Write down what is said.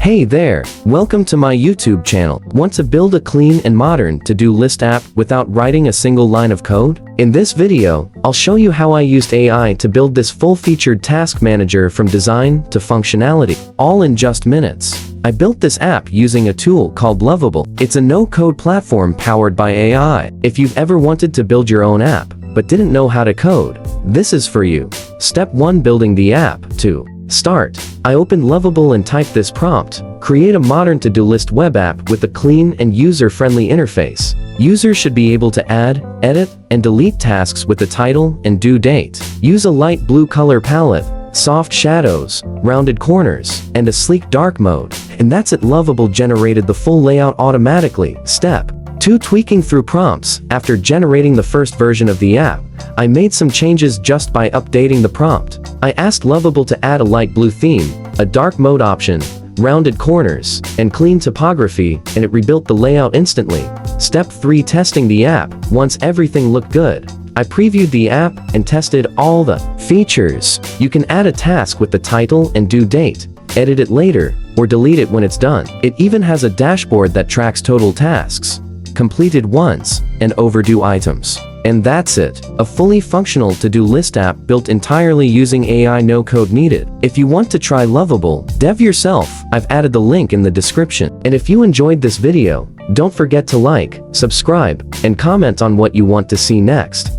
Hey there, welcome to my YouTube channel. Want to build a clean and modern to-do list app without writing a single line of code? In this video, I'll show you how I used AI to build this full-featured task manager from design to functionality, all in just minutes. I built this app using a tool called Lovable. It's a no-code platform powered by AI. If you've ever wanted to build your own app, but didn't know how to code, this is for you. Step 1: Building the app. 2. Start. I opened Lovable and typed this prompt: create a modern to-do list web app with a clean and user-friendly interface. Users should be able to add, edit, and delete tasks with a title and due date. Use a light blue color palette, soft shadows, rounded corners, and a sleek dark mode. And that's it. Lovable generated the full layout automatically. Step 2: Tweaking through prompts. After generating the first version of the app, I made some changes just by updating the prompt. I asked Lovable to add a light blue theme, a dark mode option, rounded corners, and clean typography, and it rebuilt the layout instantly. Step 3: Testing the app. Once everything looked good, I previewed the app and tested all the features. You can add a task with the title and due date, edit it later, or delete it when it's done. It even has a dashboard that tracks total tasks, completed ones, and overdue items. And that's it. A fully functional to-do list app built entirely using AI, no code needed. If you want to try Lovable.dev yourself, I've added the link in the description. And if you enjoyed this video, don't forget to like, subscribe, and comment on what you want to see next.